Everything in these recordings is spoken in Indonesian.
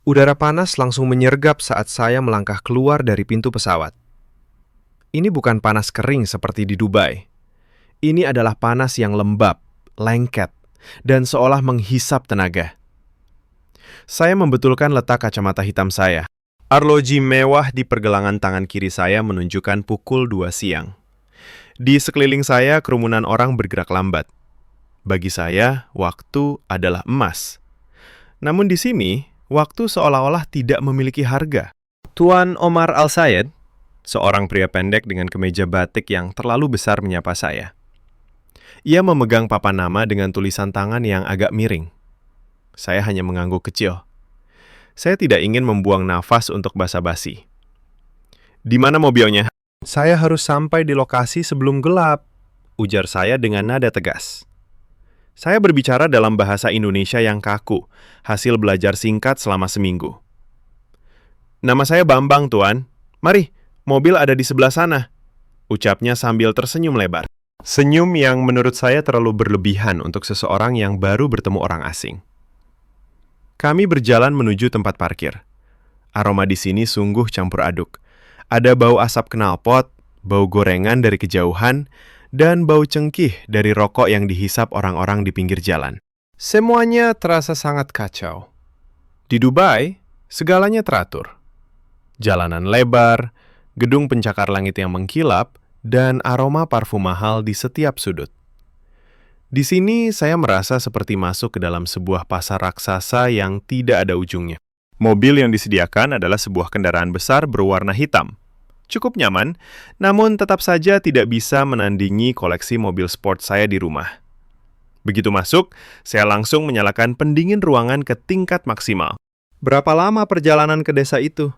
Udara panas langsung menyergap saat saya melangkah keluar dari pintu pesawat. Ini bukan panas kering seperti di Dubai. Ini adalah panas yang lembab, lengket, dan seolah menghisap tenaga. Saya membetulkan letak kacamata hitam saya. Arloji mewah di pergelangan tangan kiri saya menunjukkan pukul 2 siang. Di sekeliling saya, kerumunan orang bergerak lambat. Bagi saya, waktu adalah emas. Namun di sini, waktu seolah-olah tidak memiliki harga. Tuan Omar Al-Sayed, seorang pria pendek dengan kemeja batik yang terlalu besar menyapa saya. Ia memegang papan nama dengan tulisan tangan yang agak miring. Saya hanya mengangguk kecil. Saya tidak ingin membuang nafas untuk basa-basi. Di mana mobilnya? Saya harus sampai di lokasi sebelum gelap, ujar saya dengan nada tegas. Saya berbicara dalam bahasa Indonesia yang kaku, hasil belajar singkat selama seminggu. Nama saya Bambang, Tuan. Mari, mobil ada di sebelah sana, ucapnya sambil tersenyum lebar. Senyum yang menurut saya terlalu berlebihan untuk seseorang yang baru bertemu orang asing. Kami berjalan menuju tempat parkir. Aroma di sini sungguh campur aduk. Ada bau asap knalpot, bau gorengan dari kejauhan, dan bau cengkih dari rokok yang dihisap orang-orang di pinggir jalan. Semuanya terasa sangat kacau. Di Dubai, segalanya teratur. Jalanan lebar, gedung pencakar langit yang mengkilap, dan aroma parfum mahal di setiap sudut. Di sini saya merasa seperti masuk ke dalam sebuah pasar raksasa yang tidak ada ujungnya. Mobil yang disediakan adalah sebuah kendaraan besar berwarna hitam. Cukup nyaman, namun tetap saja tidak bisa menandingi koleksi mobil sport saya di rumah. Begitu masuk, saya langsung menyalakan pendingin ruangan ke tingkat maksimal. Berapa lama perjalanan ke desa itu?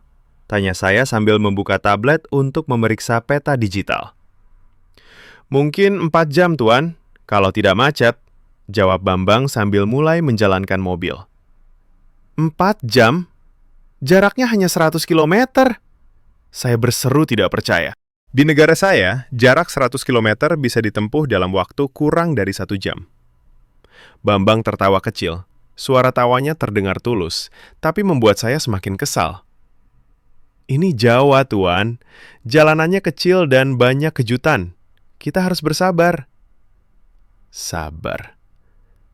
Tanya saya sambil membuka tablet untuk memeriksa peta digital. Mungkin 4 jam, Tuan. Kalau tidak macet, jawab Bambang sambil mulai menjalankan mobil. 4 jam? Jaraknya hanya 100 kilometer. Saya berseru tidak percaya. Di negara saya, jarak 100 kilometer bisa ditempuh dalam waktu kurang dari 1 jam. Bambang tertawa kecil. Suara tawanya terdengar tulus, tapi membuat saya semakin kesal. Ini Jawa, Tuan. Jalanannya kecil dan banyak kejutan. Kita harus bersabar. Sabar.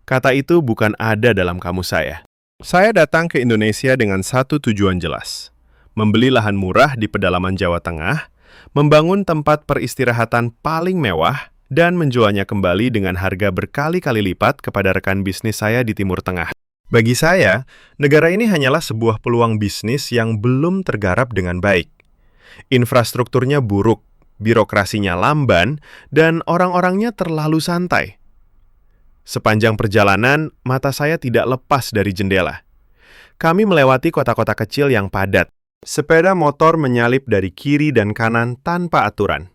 Kata itu bukan ada dalam kamus saya. Saya datang ke Indonesia dengan satu tujuan jelas. Membeli lahan murah di pedalaman Jawa Tengah, membangun tempat peristirahatan paling mewah, dan menjualnya kembali dengan harga berkali-kali lipat kepada rekan bisnis saya di Timur Tengah. Bagi saya, negara ini hanyalah sebuah peluang bisnis yang belum tergarap dengan baik. Infrastrukturnya buruk, birokrasinya lamban, dan orang-orangnya terlalu santai. Sepanjang perjalanan, mata saya tidak lepas dari jendela. Kami melewati kota-kota kecil yang padat. Sepeda motor menyalip dari kiri dan kanan tanpa aturan.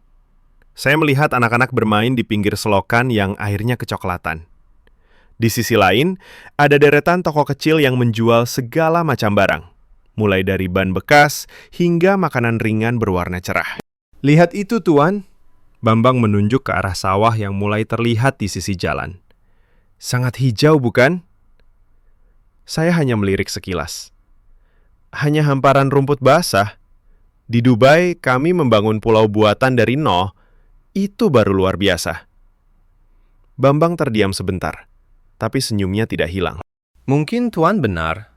Saya melihat anak-anak bermain di pinggir selokan yang airnya kecoklatan. Di sisi lain, ada deretan toko kecil yang menjual segala macam barang, mulai dari ban bekas hingga makanan ringan berwarna cerah. Lihat itu, Tuan. Bambang menunjuk ke arah sawah yang mulai terlihat di sisi jalan. Sangat hijau, bukan? Saya hanya melirik sekilas. Hanya hamparan rumput basah. Di Dubai, kami membangun pulau buatan dari nol. Itu baru luar biasa. Bambang terdiam sebentar, tapi senyumnya tidak hilang. Mungkin Tuan benar,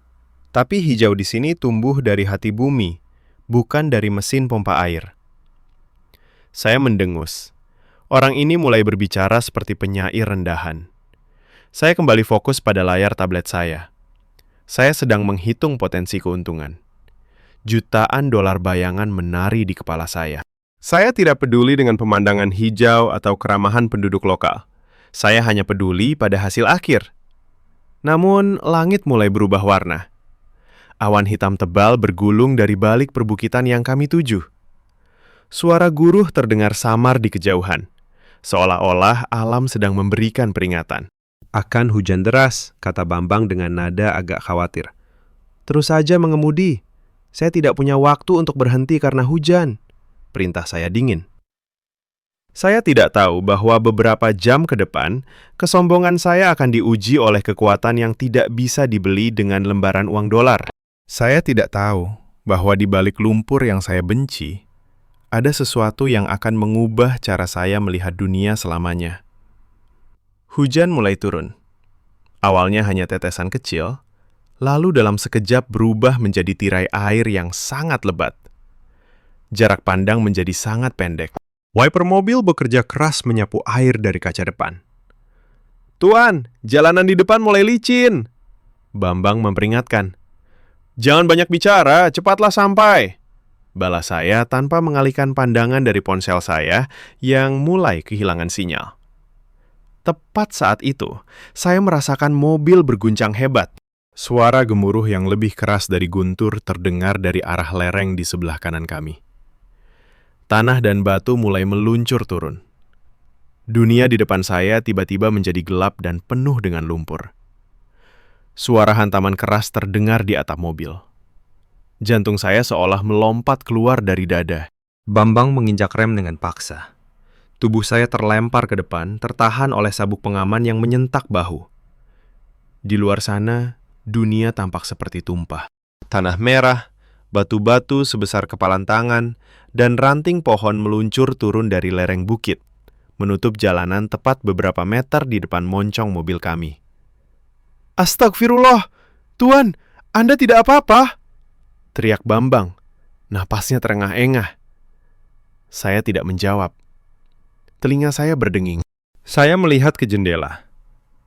tapi hijau di sini tumbuh dari hati bumi, bukan dari mesin pompa air. Saya mendengus. Orang ini mulai berbicara seperti penyair rendahan. Saya kembali fokus pada layar tablet saya. Saya sedang menghitung potensi keuntungan. Jutaan dolar bayangan menari di kepala saya. Saya tidak peduli dengan pemandangan hijau atau keramahan penduduk lokal. Saya hanya peduli pada hasil akhir. Namun, langit mulai berubah warna. Awan hitam tebal bergulung dari balik perbukitan yang kami tuju. Suara guruh terdengar samar di kejauhan, seolah-olah alam sedang memberikan peringatan. Akan hujan deras, kata Bambang dengan nada agak khawatir. Terus saja mengemudi. Saya tidak punya waktu untuk berhenti karena hujan. Perintah saya dingin. Saya tidak tahu bahwa beberapa jam ke depan, kesombongan saya akan diuji oleh kekuatan yang tidak bisa dibeli dengan lembaran uang dolar. Saya tidak tahu bahwa di balik lumpur yang saya benci, ada sesuatu yang akan mengubah cara saya melihat dunia selamanya. Hujan mulai turun. Awalnya hanya tetesan kecil, lalu dalam sekejap berubah menjadi tirai air yang sangat lebat. Jarak pandang menjadi sangat pendek. Wiper mobil bekerja keras menyapu air dari kaca depan. "Tuan, jalanan di depan mulai licin," Bambang memperingatkan. "Jangan banyak bicara, cepatlah sampai," balas saya tanpa mengalihkan pandangan dari ponsel saya yang mulai kehilangan sinyal. Tepat saat itu, saya merasakan mobil berguncang hebat. Suara gemuruh yang lebih keras dari guntur terdengar dari arah lereng di sebelah kanan kami. Tanah dan batu mulai meluncur turun. Dunia di depan saya tiba-tiba menjadi gelap dan penuh dengan lumpur. Suara hantaman keras terdengar di atap mobil. Jantung saya seolah melompat keluar dari dada. Bambang menginjak rem dengan paksa. Tubuh saya terlempar ke depan, tertahan oleh sabuk pengaman yang menyentak bahu. Di luar sana, dunia tampak seperti tumpah. Tanah merah, batu-batu sebesar kepalan tangan, dan ranting pohon meluncur turun dari lereng bukit, menutup jalanan tepat beberapa meter di depan moncong mobil kami. "Astagfirullah! Tuan, Anda tidak apa-apa?" teriak Bambang. Napasnya terengah-engah. Saya tidak menjawab. Telinga saya berdenging. Saya melihat ke jendela.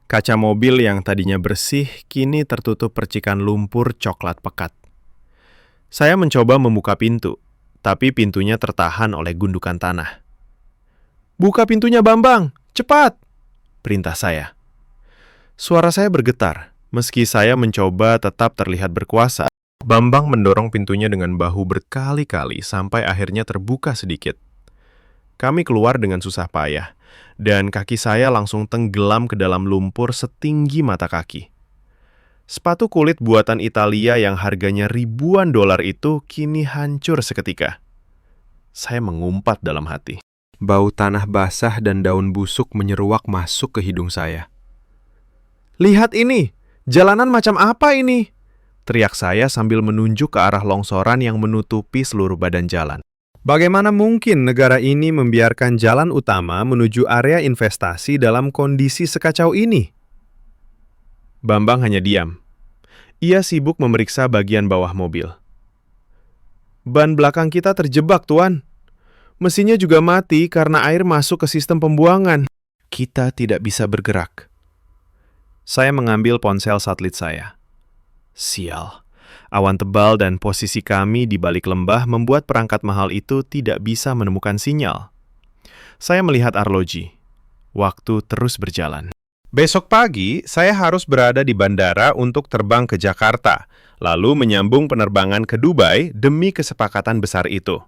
Kaca mobil yang tadinya bersih kini tertutup percikan lumpur coklat pekat. Saya mencoba membuka pintu, tapi pintunya tertahan oleh gundukan tanah. "Buka pintunya, Bambang! Cepat!" perintah saya. Suara saya bergetar, meski saya mencoba tetap terlihat berkuasa. Bambang mendorong pintunya dengan bahu berkali-kali sampai akhirnya terbuka sedikit. Kami keluar dengan susah payah, dan kaki saya langsung tenggelam ke dalam lumpur setinggi mata kaki. Sepatu kulit buatan Italia yang harganya ribuan dolar itu kini hancur seketika. Saya mengumpat dalam hati. Bau tanah basah dan daun busuk menyeruak masuk ke hidung saya. "Lihat ini! Jalanan macam apa ini?" teriak saya sambil menunjuk ke arah longsoran yang menutupi seluruh badan jalan. Bagaimana mungkin negara ini membiarkan jalan utama menuju area investasi dalam kondisi sekacau ini? Bambang hanya diam. Ia sibuk memeriksa bagian bawah mobil. "Ban belakang kita terjebak, Tuan. Mesinnya juga mati karena air masuk ke sistem pembuangan. Kita tidak bisa bergerak." Saya mengambil ponsel satelit saya. Sial, awan tebal dan posisi kami di balik lembah membuat perangkat mahal itu tidak bisa menemukan sinyal. Saya melihat arloji. Waktu terus berjalan. Besok pagi, saya harus berada di bandara untuk terbang ke Jakarta, lalu menyambung penerbangan ke Dubai demi kesepakatan besar itu.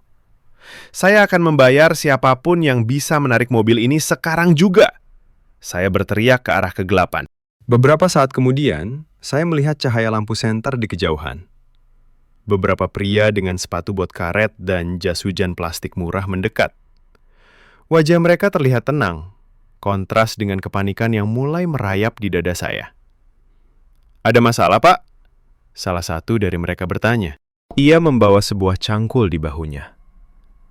Saya akan membayar siapapun yang bisa menarik mobil ini sekarang juga. Saya berteriak ke arah kegelapan. Beberapa saat kemudian, saya melihat cahaya lampu senter di kejauhan. Beberapa pria dengan sepatu bot karet dan jas hujan plastik murah mendekat. Wajah mereka terlihat tenang, kontras dengan kepanikan yang mulai merayap di dada saya. "Ada masalah, Pak?" salah satu dari mereka bertanya. Ia membawa sebuah cangkul di bahunya.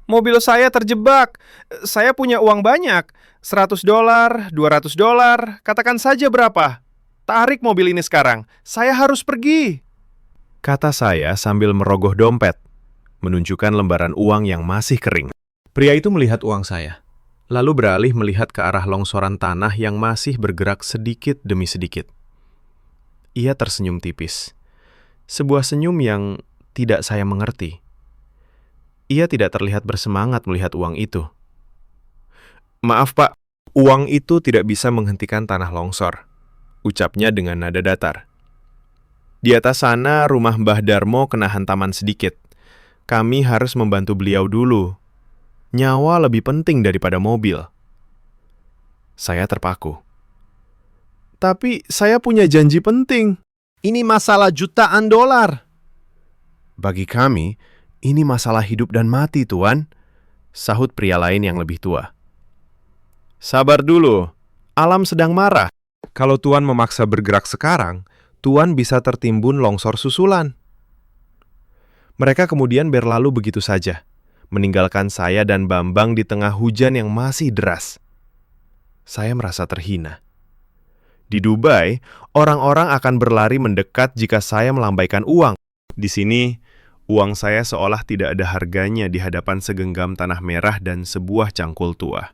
"Mobil saya terjebak. Saya punya uang banyak. $100, $200, katakan saja berapa. Tarik mobil ini sekarang. Saya harus pergi," kata saya sambil merogoh dompet, menunjukkan lembaran uang yang masih kering. Pria itu melihat uang saya, lalu beralih melihat ke arah longsoran tanah yang masih bergerak sedikit demi sedikit. Ia tersenyum tipis. Sebuah senyum yang tidak saya mengerti. Ia tidak terlihat bersemangat melihat uang itu. "Maaf, Pak, uang itu tidak bisa menghentikan tanah longsor," ucapnya dengan nada datar. "Di atas sana rumah Mbah Darmo kena hantaman sedikit. Kami harus membantu beliau dulu. Nyawa lebih penting daripada mobil." Saya terpaku. "Tapi saya punya janji penting. Ini masalah jutaan dolar." "Bagi kami, ini masalah hidup dan mati, Tuan," sahut pria lain yang lebih tua. "Sabar dulu, alam sedang marah. Kalau Tuan memaksa bergerak sekarang, Tuan bisa tertimbun longsor susulan." Mereka kemudian berlalu begitu saja, meninggalkan saya dan Bambang di tengah hujan yang masih deras. Saya merasa terhina. Di Dubai, orang-orang akan berlari mendekat jika saya melambaikan uang. Di sini, uang saya seolah tidak ada harganya di hadapan segenggam tanah merah dan sebuah cangkul tua.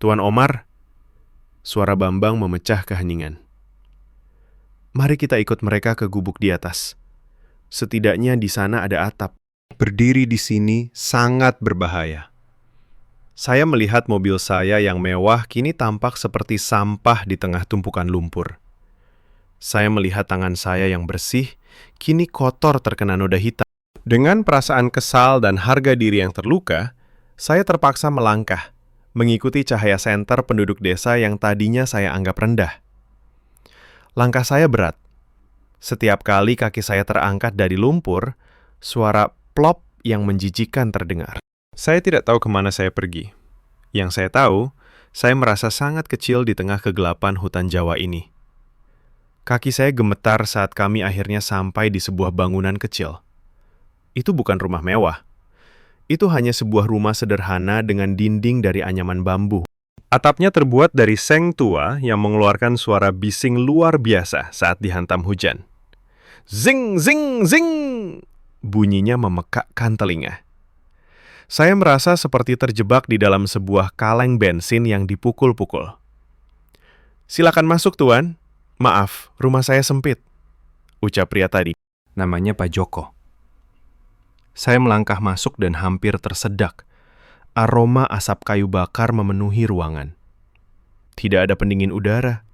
Tuan Omar, suara Bambang memecah keheningan. Mari kita ikut mereka ke gubuk di atas. Setidaknya di sana ada atap. Berdiri di sini sangat berbahaya. Saya melihat mobil saya yang mewah kini tampak seperti sampah di tengah tumpukan lumpur. Saya melihat tangan saya yang bersih, kini kotor terkena noda hitam. Dengan perasaan kesal dan harga diri yang terluka, saya terpaksa melangkah, mengikuti cahaya senter penduduk desa yang tadinya saya anggap rendah. Langkah saya berat. Setiap kali kaki saya terangkat dari lumpur, suara plop yang menjijikkan terdengar. Saya tidak tahu kemana saya pergi. Yang saya tahu, saya merasa sangat kecil di tengah kegelapan hutan Jawa ini. Kaki saya gemetar saat kami akhirnya sampai di sebuah bangunan kecil. Itu bukan rumah mewah. Itu hanya sebuah rumah sederhana dengan dinding dari anyaman bambu. Atapnya terbuat dari seng tua yang mengeluarkan suara bising luar biasa saat dihantam hujan. Zing, zing, zing! Bunyinya memekakkan telinga. Saya merasa seperti terjebak di dalam sebuah kaleng bensin yang dipukul-pukul. Silakan masuk, Tuan. Maaf, rumah saya sempit, ucap pria tadi. Namanya Pak Joko. Saya melangkah masuk dan hampir tersedak. Aroma asap kayu bakar memenuhi ruangan. Tidak ada pendingin udara.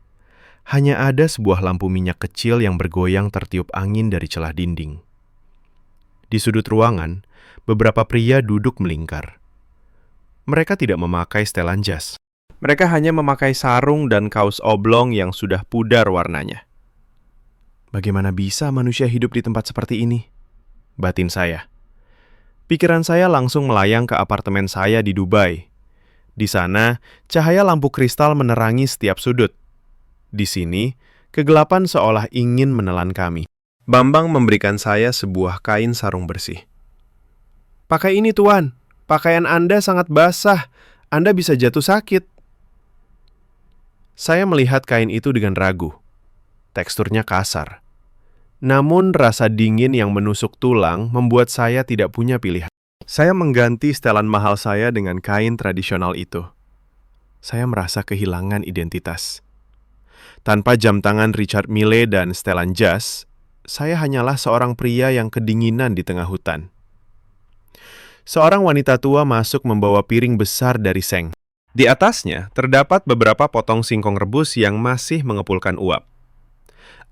Hanya ada sebuah lampu minyak kecil yang bergoyang tertiup angin dari celah dinding. Di sudut ruangan, beberapa pria duduk melingkar. Mereka tidak memakai setelan jas. Mereka hanya memakai sarung dan kaos oblong yang sudah pudar warnanya. Bagaimana bisa manusia hidup di tempat seperti ini? Batin saya. Pikiran saya langsung melayang ke apartemen saya di Dubai. Di sana, cahaya lampu kristal menerangi setiap sudut. Di sini, kegelapan seolah ingin menelan kami. Bambang memberikan saya sebuah kain sarung bersih. Pakai ini, Tuan. Pakaian Anda sangat basah. Anda bisa jatuh sakit. Saya melihat kain itu dengan ragu. Teksturnya kasar. Namun rasa dingin yang menusuk tulang membuat saya tidak punya pilihan. Saya mengganti setelan mahal saya dengan kain tradisional itu. Saya merasa kehilangan identitas. Tanpa jam tangan Richard Mille dan setelan jas, saya hanyalah seorang pria yang kedinginan di tengah hutan. Seorang wanita tua masuk membawa piring besar dari seng. Di atasnya terdapat beberapa potong singkong rebus yang masih mengepulkan uap.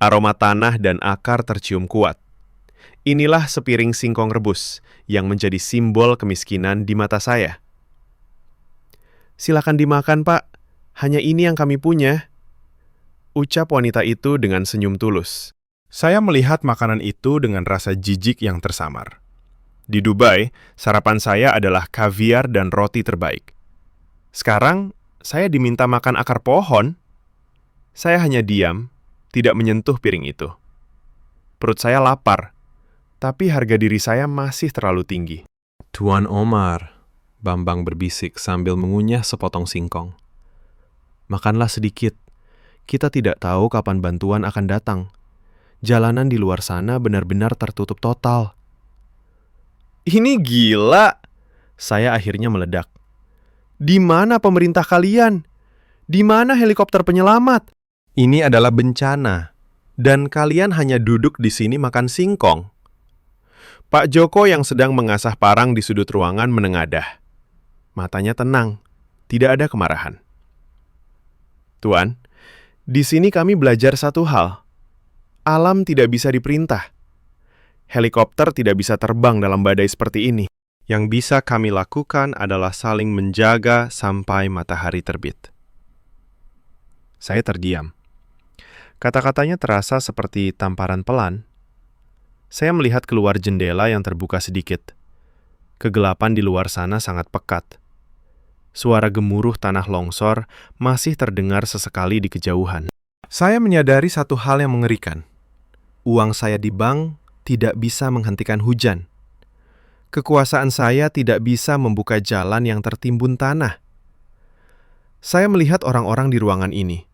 Aroma tanah dan akar tercium kuat. Inilah sepiring singkong rebus yang menjadi simbol kemiskinan di mata saya. Silakan dimakan, Pak. Hanya ini yang kami punya, ucap wanita itu dengan senyum tulus. Saya melihat makanan itu dengan rasa jijik yang tersamar. Di Dubai, sarapan saya adalah kaviar dan roti terbaik. Sekarang, saya diminta makan akar pohon. Saya hanya diam, tidak menyentuh piring itu. Perut saya lapar, tapi harga diri saya masih terlalu tinggi. Tuan Omar, Bambang berbisik sambil mengunyah sepotong singkong. Makanlah sedikit. Kita tidak tahu kapan bantuan akan datang. Jalanan di luar sana benar-benar tertutup total. Ini gila! Saya akhirnya meledak. Di mana pemerintah kalian? Di mana helikopter penyelamat? Ini adalah bencana, dan kalian hanya duduk di sini makan singkong. Pak Joko yang sedang mengasah parang di sudut ruangan menengadah. Matanya tenang, tidak ada kemarahan. Tuan, di sini kami belajar satu hal. Alam tidak bisa diperintah. Helikopter tidak bisa terbang dalam badai seperti ini. Yang bisa kami lakukan adalah saling menjaga sampai matahari terbit. Saya terdiam. Kata-katanya terasa seperti tamparan pelan. Saya melihat keluar jendela yang terbuka sedikit. Kegelapan di luar sana sangat pekat. Suara gemuruh tanah longsor masih terdengar sesekali di kejauhan. Saya menyadari satu hal yang mengerikan. Uang saya di bank tidak bisa menghentikan hujan. Kekuasaan saya tidak bisa membuka jalan yang tertimbun tanah. Saya melihat orang-orang di ruangan ini.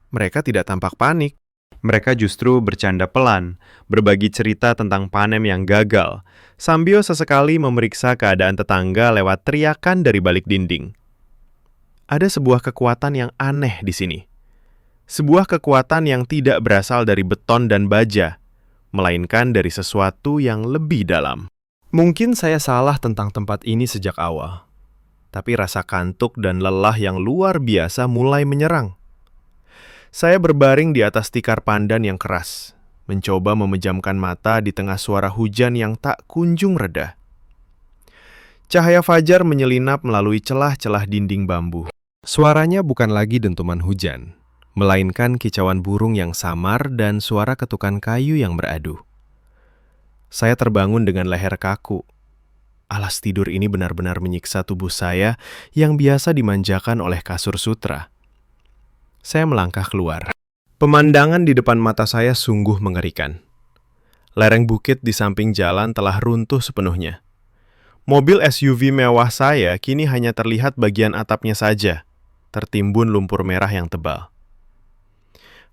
Mereka tidak tampak panik. Mereka justru bercanda pelan, berbagi cerita tentang panen yang gagal, sambil sesekali memeriksa keadaan tetangga lewat teriakan dari balik dinding. Ada sebuah kekuatan yang aneh di sini. Sebuah kekuatan yang tidak berasal dari beton dan baja, melainkan dari sesuatu yang lebih dalam. Mungkin saya salah tentang tempat ini sejak awal, tapi rasa kantuk dan lelah yang luar biasa mulai menyerang. Saya berbaring di atas tikar pandan yang keras, mencoba memejamkan mata di tengah suara hujan yang tak kunjung reda. Cahaya fajar menyelinap melalui celah-celah dinding bambu. Suaranya bukan lagi dentuman hujan, melainkan kicauan burung yang samar dan suara ketukan kayu yang beradu. Saya terbangun dengan leher kaku. Alas tidur ini benar-benar menyiksa tubuh saya yang biasa dimanjakan oleh kasur sutra. Saya melangkah keluar. Pemandangan di depan mata saya sungguh mengerikan. Lereng bukit di samping jalan telah runtuh sepenuhnya. Mobil SUV mewah saya kini hanya terlihat bagian atapnya saja, tertimbun lumpur merah yang tebal.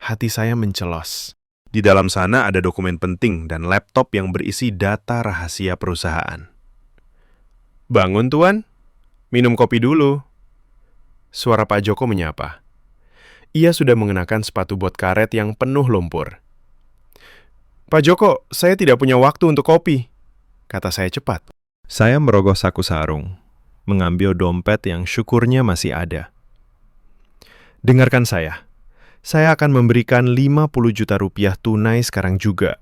Hati saya mencelos. Di dalam sana ada dokumen penting dan laptop yang berisi data rahasia perusahaan. "Bangun, Tuan. Minum kopi dulu." Suara Pak Joko menyapa. Ia sudah mengenakan sepatu bot karet yang penuh lumpur. "Pak Joko, saya tidak punya waktu untuk kopi," kata saya cepat. Saya merogoh saku sarung, mengambil dompet yang syukurnya masih ada. "Dengarkan saya. Saya akan memberikan 50 juta rupiah tunai sekarang juga,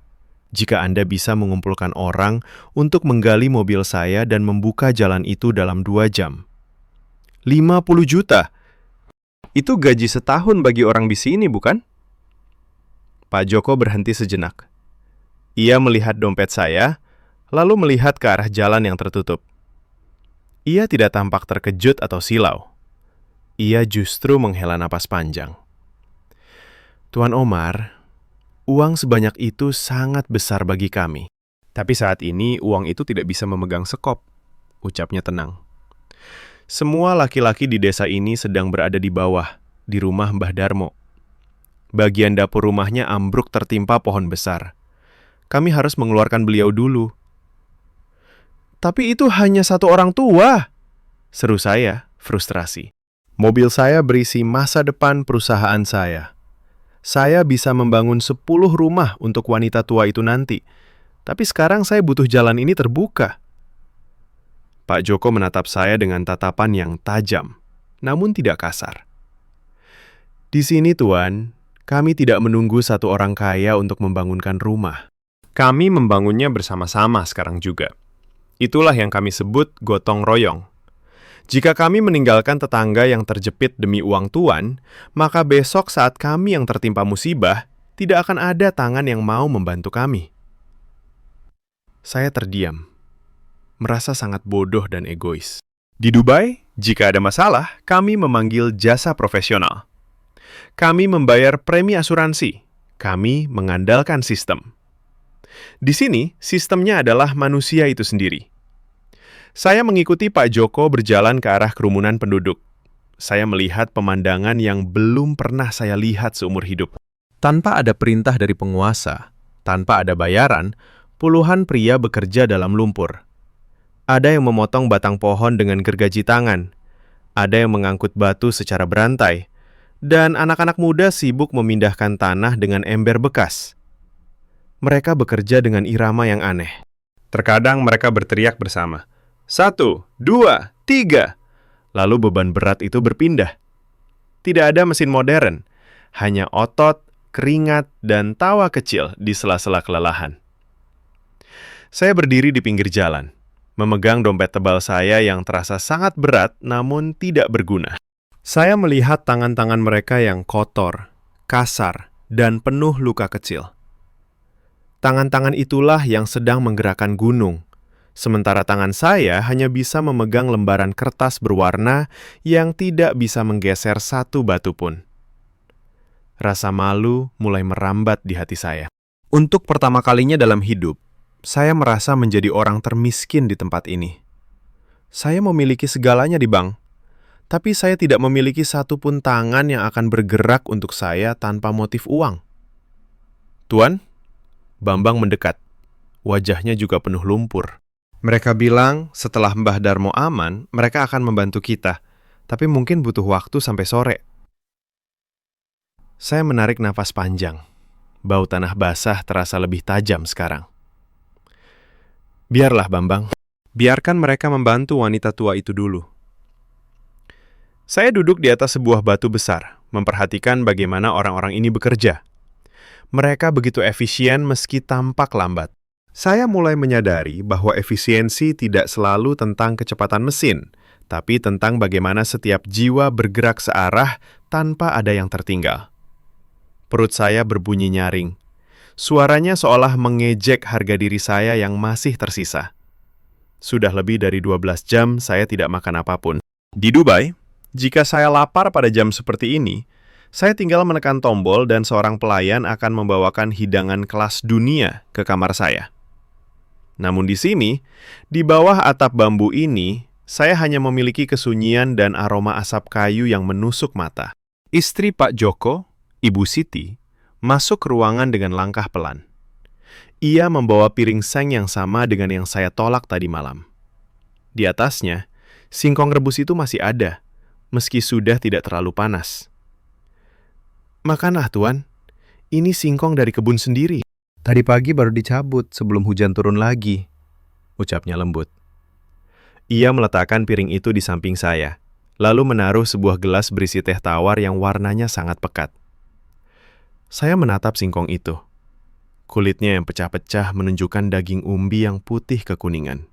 jika Anda bisa mengumpulkan orang untuk menggali mobil saya dan membuka jalan itu dalam 2 jam. 50 juta? Itu gaji setahun bagi orang di sini, bukan?" Pak Joko berhenti sejenak. Ia melihat dompet saya, lalu melihat ke arah jalan yang tertutup. Ia tidak tampak terkejut atau silau. Ia justru menghela napas panjang. "Tuan Omar, uang sebanyak itu sangat besar bagi kami. Tapi saat ini uang itu tidak bisa memegang sekop," ucapnya tenang. "Semua laki-laki di desa ini sedang berada di bawah, di rumah Mbah Darmo. Bagian dapur rumahnya ambruk tertimpa pohon besar. Kami harus mengeluarkan beliau dulu." "Tapi itu hanya satu orang tua," seru saya, frustrasi. "Mobil saya berisi masa depan perusahaan saya. Saya bisa membangun 10 rumah untuk wanita tua itu nanti. Tapi sekarang saya butuh jalan ini terbuka." Pak Joko menatap saya dengan tatapan yang tajam, namun tidak kasar. "Di sini, Tuan, kami tidak menunggu satu orang kaya untuk membangunkan rumah. Kami membangunnya bersama-sama sekarang juga. Itulah yang kami sebut gotong royong. Jika kami meninggalkan tetangga yang terjepit demi uang Tuan, maka besok saat kami yang tertimpa musibah, tidak akan ada tangan yang mau membantu kami." Saya terdiam, merasa sangat bodoh dan egois. Di Dubai, jika ada masalah, kami memanggil jasa profesional. Kami membayar premi asuransi. Kami mengandalkan sistem. Di sini, sistemnya adalah manusia itu sendiri. Saya mengikuti Pak Joko berjalan ke arah kerumunan penduduk. Saya melihat pemandangan yang belum pernah saya lihat seumur hidup. Tanpa ada perintah dari penguasa, tanpa ada bayaran, puluhan pria bekerja dalam lumpur. Ada yang memotong batang pohon dengan gergaji tangan, ada yang mengangkut batu secara berantai, dan anak-anak muda sibuk memindahkan tanah dengan ember bekas. Mereka bekerja dengan irama yang aneh. Terkadang mereka berteriak bersama, 1, 2, 3. Lalu beban berat itu berpindah. Tidak ada mesin modern, hanya otot, keringat, dan tawa kecil di sela-sela kelelahan. Saya berdiri di pinggir jalan, memegang dompet tebal saya yang terasa sangat berat namun tidak berguna. Saya melihat tangan-tangan mereka yang kotor, kasar, dan penuh luka kecil. Tangan-tangan itulah yang sedang menggerakkan gunung, sementara tangan saya hanya bisa memegang lembaran kertas berwarna yang tidak bisa menggeser satu batu pun. Rasa malu mulai merambat di hati saya. Untuk pertama kalinya dalam hidup, Saya merasa menjadi orang termiskin di tempat ini. Saya memiliki segalanya di bank, tapi saya tidak memiliki satupun tangan yang akan bergerak untuk saya tanpa motif uang. Tuan, Bambang mendekat. Wajahnya juga penuh lumpur. Mereka bilang setelah Mbah Darmo aman, mereka akan membantu kita, tapi mungkin butuh waktu sampai sore. Saya menarik nafas panjang. Bau tanah basah terasa lebih tajam sekarang. Biarlah, Bambang. Biarkan mereka membantu wanita tua itu dulu. Saya duduk di atas sebuah batu besar, memperhatikan bagaimana orang-orang ini bekerja. Mereka begitu efisien meski tampak lambat. Saya mulai menyadari bahwa efisiensi tidak selalu tentang kecepatan mesin, tapi tentang bagaimana setiap jiwa bergerak searah tanpa ada yang tertinggal. Perut saya berbunyi nyaring. Suaranya seolah mengejek harga diri saya yang masih tersisa. Sudah lebih dari 12 jam saya tidak makan apapun. Di Dubai, jika saya lapar pada jam seperti ini, saya tinggal menekan tombol dan seorang pelayan akan membawakan hidangan kelas dunia ke kamar saya. Namun di sini, di bawah atap bambu ini, saya hanya memiliki kesunyian dan aroma asap kayu yang menusuk mata. Istri Pak Joko, Ibu Siti, masuk ke ruangan dengan langkah pelan. Ia membawa piring seng yang sama dengan yang saya tolak tadi malam. Di atasnya, singkong rebus itu masih ada, meski sudah tidak terlalu panas. "Makanlah, Tuan. Ini singkong dari kebun sendiri. Tadi pagi baru dicabut sebelum hujan turun lagi," ucapnya lembut. Ia meletakkan piring itu di samping saya, lalu menaruh sebuah gelas berisi teh tawar yang warnanya sangat pekat. Saya menatap singkong itu. Kulitnya yang pecah-pecah menunjukkan daging umbi yang putih kekuningan.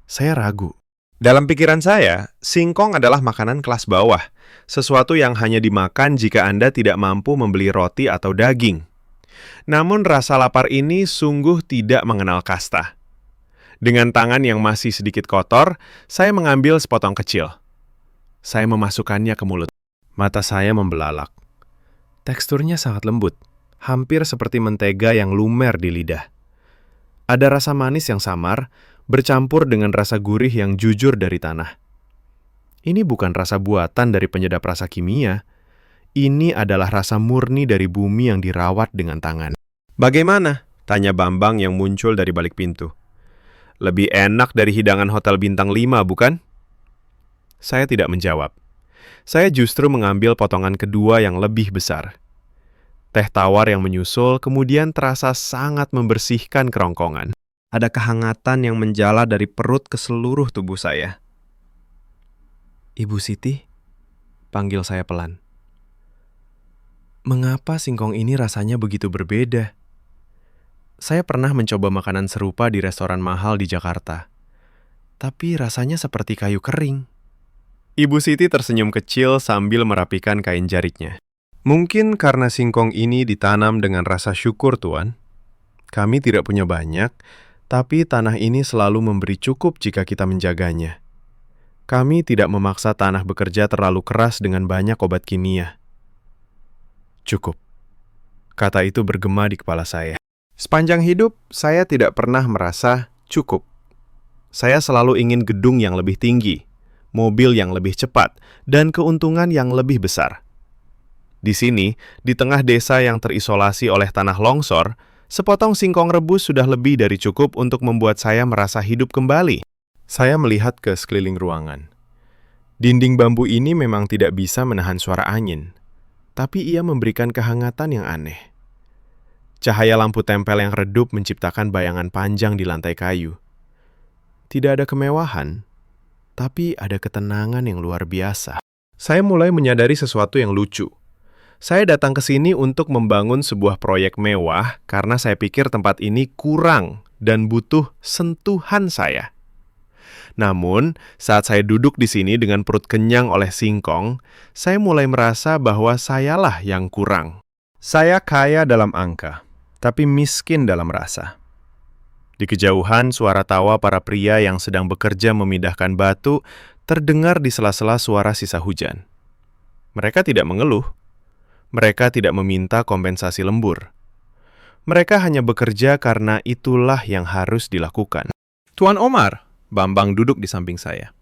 Saya ragu. Dalam pikiran saya, singkong adalah makanan kelas bawah, sesuatu yang hanya dimakan jika Anda tidak mampu membeli roti atau daging. Namun rasa lapar ini sungguh tidak mengenal kasta. Dengan tangan yang masih sedikit kotor, saya mengambil sepotong kecil. Saya memasukkannya ke mulut. Mata saya membelalak. Teksturnya sangat lembut, hampir seperti mentega yang lumer di lidah. Ada rasa manis yang samar, bercampur dengan rasa gurih yang jujur dari tanah. Ini bukan rasa buatan dari penyedap rasa kimia. Ini adalah rasa murni dari bumi yang dirawat dengan tangan. "Bagaimana?" tanya Bambang yang muncul dari balik pintu. "Lebih enak dari hidangan hotel bintang 5, bukan?" Saya tidak menjawab. Saya justru mengambil potongan kedua yang lebih besar. Teh tawar yang menyusul kemudian terasa sangat membersihkan kerongkongan. Ada kehangatan yang menjala dari perut ke seluruh tubuh saya. "Ibu Siti?" panggil saya pelan. Mengapa singkong ini rasanya begitu berbeda? Saya pernah mencoba makanan serupa di restoran mahal di Jakarta, tapi rasanya seperti kayu kering. Ibu Siti tersenyum kecil sambil merapikan kain jaritnya. "Mungkin karena singkong ini ditanam dengan rasa syukur, Tuan. Kami tidak punya banyak, tapi tanah ini selalu memberi cukup jika kita menjaganya. Kami tidak memaksa tanah bekerja terlalu keras dengan banyak obat kimia." Cukup. Kata itu bergema di kepala saya. Sepanjang hidup, saya tidak pernah merasa cukup. Saya selalu ingin gedung yang lebih tinggi, mobil yang lebih cepat, dan keuntungan yang lebih besar. Di sini, di tengah desa yang terisolasi oleh tanah longsor, sepotong singkong rebus sudah lebih dari cukup untuk membuat saya merasa hidup kembali. Saya melihat ke sekeliling ruangan. Dinding bambu ini memang tidak bisa menahan suara angin, tapi ia memberikan kehangatan yang aneh. Cahaya lampu tempel yang redup menciptakan bayangan panjang di lantai kayu. Tidak ada kemewahan, tapi ada ketenangan yang luar biasa. Saya mulai menyadari sesuatu yang lucu. Saya datang ke sini untuk membangun sebuah proyek mewah karena saya pikir tempat ini kurang dan butuh sentuhan saya. Namun, saat saya duduk di sini dengan perut kenyang oleh singkong, saya mulai merasa bahwa sayalah yang kurang. Saya kaya dalam angka, tapi miskin dalam rasa. Di kejauhan, suara tawa para pria yang sedang bekerja memindahkan batu terdengar di sela-sela suara sisa hujan. Mereka tidak mengeluh. Mereka tidak meminta kompensasi lembur. Mereka hanya bekerja karena itulah yang harus dilakukan. Tuan Omar, Bambang duduk di samping saya.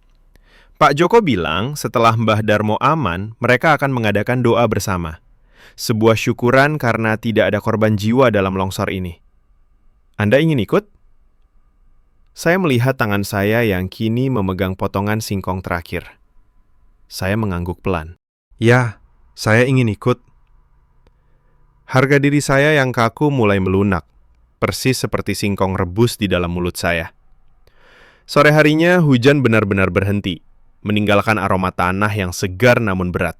Pak Joko bilang setelah Mbah Darmo aman, mereka akan mengadakan doa bersama. Sebuah syukuran karena tidak ada korban jiwa dalam longsor ini. Anda ingin ikut? Saya melihat tangan saya yang kini memegang potongan singkong terakhir. Saya mengangguk pelan. Ya, saya ingin ikut. Harga diri saya yang kaku mulai melunak, persis seperti singkong rebus di dalam mulut saya. Sore harinya hujan benar-benar berhenti, meninggalkan aroma tanah yang segar namun berat.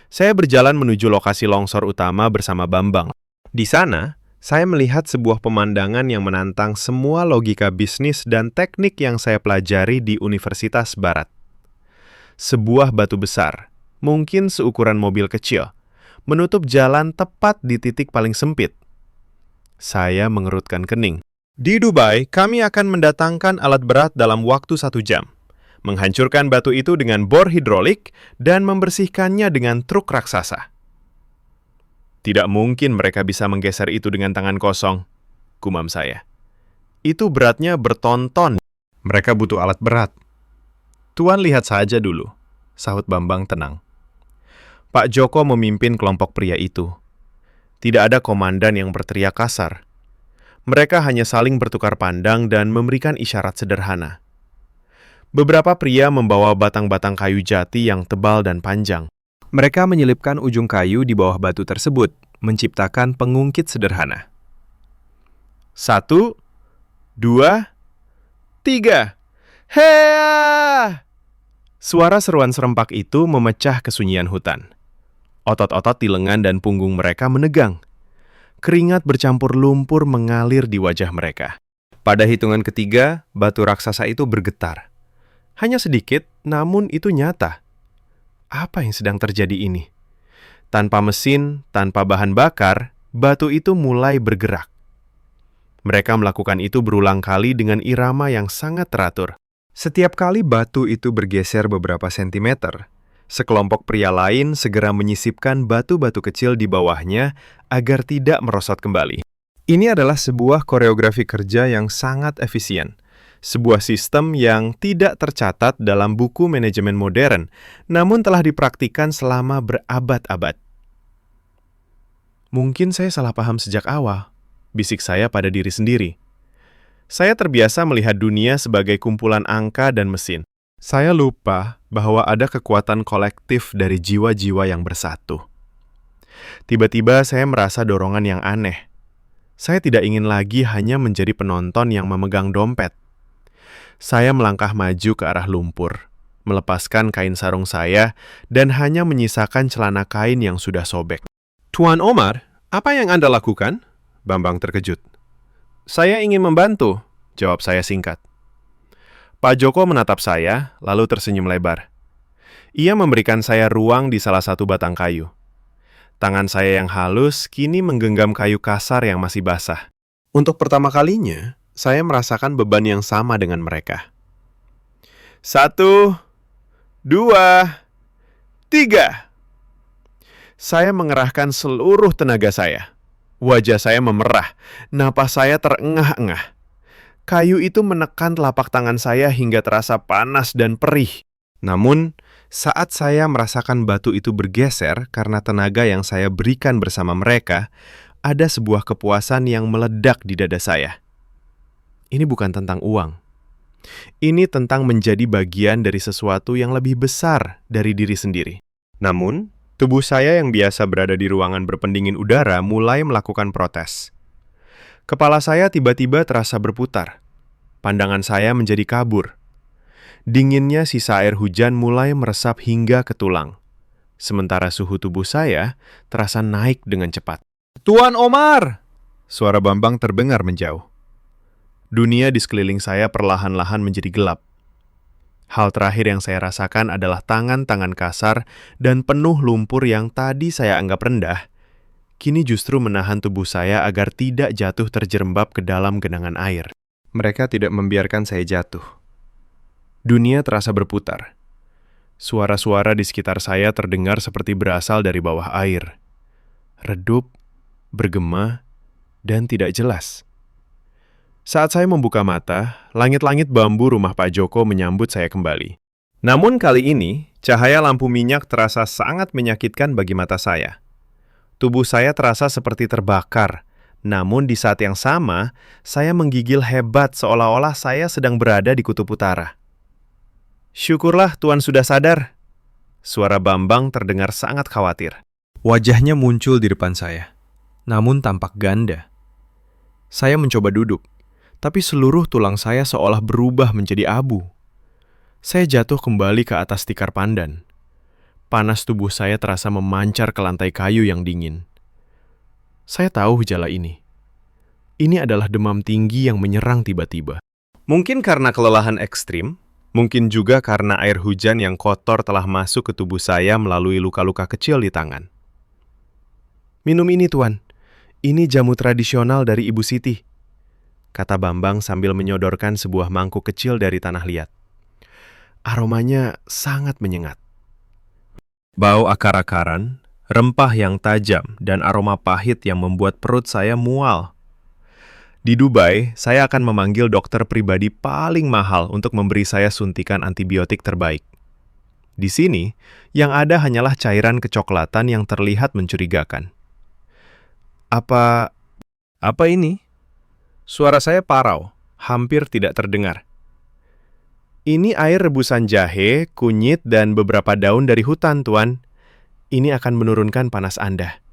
Saya berjalan menuju lokasi longsor utama bersama Bambang. Di sana, saya melihat sebuah pemandangan yang menantang semua logika bisnis dan teknik yang saya pelajari di Universitas Barat. Sebuah batu besar, mungkin seukuran mobil kecil, menutup jalan tepat di titik paling sempit. Saya mengerutkan kening. Di Dubai, kami akan mendatangkan alat berat dalam waktu 1 jam, menghancurkan batu itu dengan bor hidrolik dan membersihkannya dengan truk raksasa. Tidak mungkin mereka bisa menggeser itu dengan tangan kosong, gumam saya. Itu beratnya bertonton. Mereka butuh alat berat. Tuan lihat saja dulu, sahut Bambang tenang. Pak Joko memimpin kelompok pria itu. Tidak ada komandan yang berteriak kasar. Mereka hanya saling bertukar pandang dan memberikan isyarat sederhana. Beberapa pria membawa batang-batang kayu jati yang tebal dan panjang. Mereka menyelipkan ujung kayu di bawah batu tersebut, menciptakan pengungkit sederhana. 1, 2, 3. Hea! Suara seruan serempak itu memecah kesunyian hutan. Otot-otot di lengan dan punggung mereka menegang. Keringat bercampur lumpur mengalir di wajah mereka. Pada hitungan ketiga, batu raksasa itu bergetar. Hanya sedikit, namun itu nyata. Apa yang sedang terjadi ini? Tanpa mesin, tanpa bahan bakar, batu itu mulai bergerak. Mereka melakukan itu berulang kali dengan irama yang sangat teratur. Setiap kali batu itu bergeser beberapa sentimeter, sekelompok pria lain segera menyisipkan batu-batu kecil di bawahnya agar tidak merosot kembali. Ini adalah sebuah koreografi kerja yang sangat efisien. Sebuah sistem yang tidak tercatat dalam buku manajemen modern, namun telah dipraktikkan selama berabad-abad. Mungkin saya salah paham sejak awal, bisik saya pada diri sendiri. Saya terbiasa melihat dunia sebagai kumpulan angka dan mesin. Saya lupa bahwa ada kekuatan kolektif dari jiwa-jiwa yang bersatu. Tiba-tiba saya merasa dorongan yang aneh. Saya tidak ingin lagi hanya menjadi penonton yang memegang dompet. Saya melangkah maju ke arah lumpur, melepaskan kain sarung saya, dan hanya menyisakan celana kain yang sudah sobek. Tuan Omar, apa yang Anda lakukan? Bambang terkejut. Saya ingin membantu, jawab saya singkat. Pak Joko menatap saya, lalu tersenyum lebar. Ia memberikan saya ruang di salah satu batang kayu. Tangan saya yang halus kini menggenggam kayu kasar yang masih basah. Untuk pertama kalinya, saya merasakan beban yang sama dengan mereka. 1, 2, 3. Saya mengerahkan seluruh tenaga saya. Wajah saya memerah, napas saya terengah-engah. Kayu itu menekan telapak tangan saya hingga terasa panas dan perih. Namun, saat saya merasakan batu itu bergeser karena tenaga yang saya berikan bersama mereka, ada sebuah kepuasan yang meledak di dada saya. Ini bukan tentang uang. Ini tentang menjadi bagian dari sesuatu yang lebih besar dari diri sendiri. Namun, tubuh saya yang biasa berada di ruangan berpendingin udara mulai melakukan protes. Kepala saya tiba-tiba terasa berputar. Pandangan saya menjadi kabur. Dinginnya sisa air hujan mulai meresap hingga ke tulang. Sementara suhu tubuh saya terasa naik dengan cepat. Tuan Omar! Suara Bambang terdengar menjauh. Dunia di sekeliling saya perlahan-lahan menjadi gelap. Hal terakhir yang saya rasakan adalah tangan-tangan kasar dan penuh lumpur yang tadi saya anggap rendah, kini justru menahan tubuh saya agar tidak jatuh terjerembab ke dalam genangan air. Mereka tidak membiarkan saya jatuh. Dunia terasa berputar. Suara-suara di sekitar saya terdengar seperti berasal dari bawah air. Redup, bergema, dan tidak jelas. Saat saya membuka mata, langit-langit bambu rumah Pak Joko menyambut saya kembali. Namun kali ini, cahaya lampu minyak terasa sangat menyakitkan bagi mata saya. Tubuh saya terasa seperti terbakar, namun di saat yang sama, saya menggigil hebat seolah-olah saya sedang berada di kutub utara. "Syukurlah Tuan sudah sadar." Suara Bambang terdengar sangat khawatir. Wajahnya muncul di depan saya, namun tampak ganda. Saya mencoba duduk, tapi seluruh tulang saya seolah berubah menjadi abu. Saya jatuh kembali ke atas tikar pandan. Panas tubuh saya terasa memancar ke lantai kayu yang dingin. Saya tahu gejala ini. Ini adalah demam tinggi yang menyerang tiba-tiba. Mungkin karena kelelahan ekstrim, mungkin juga karena air hujan yang kotor telah masuk ke tubuh saya melalui luka-luka kecil di tangan. "Minum ini, Tuan. Ini jamu tradisional dari Ibu Siti," kata Bambang sambil menyodorkan sebuah mangkuk kecil dari tanah liat. Aromanya sangat menyengat. Bau akar-akaran, rempah yang tajam, dan aroma pahit yang membuat perut saya mual. Di Dubai, saya akan memanggil dokter pribadi paling mahal untuk memberi saya suntikan antibiotik terbaik. Di sini, yang ada hanyalah cairan kecoklatan yang terlihat mencurigakan. Apa ini? Suara saya parau, hampir tidak terdengar. "Ini air rebusan jahe, kunyit, dan beberapa daun dari hutan, Tuan. Ini akan menurunkan panas Anda,"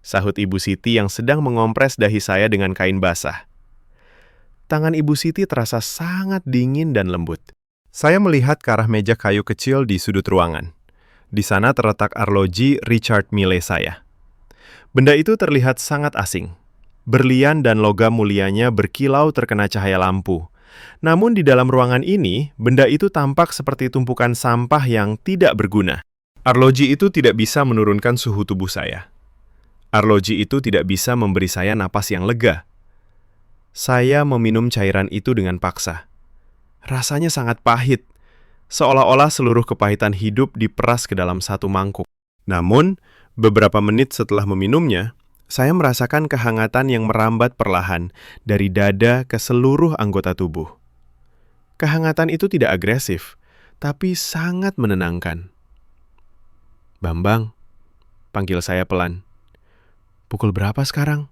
sahut Ibu Siti yang sedang mengompres dahi saya dengan kain basah. Tangan Ibu Siti terasa sangat dingin dan lembut. Saya melihat ke arah meja kayu kecil di sudut ruangan. Di sana terletak arloji Richard Mille saya. Benda itu terlihat sangat asing. Berlian dan logam mulianya berkilau terkena cahaya lampu. Namun di dalam ruangan ini, benda itu tampak seperti tumpukan sampah yang tidak berguna. Arloji itu tidak bisa menurunkan suhu tubuh saya. Arloji itu tidak bisa memberi saya napas yang lega. Saya meminum cairan itu dengan paksa. Rasanya sangat pahit, seolah-olah seluruh kepahitan hidup diperas ke dalam satu mangkuk. Namun, beberapa menit setelah meminumnya, saya merasakan kehangatan yang merambat perlahan dari dada ke seluruh anggota tubuh. Kehangatan itu tidak agresif, tapi sangat menenangkan. "Bambang," panggil saya pelan. "Pukul berapa sekarang?"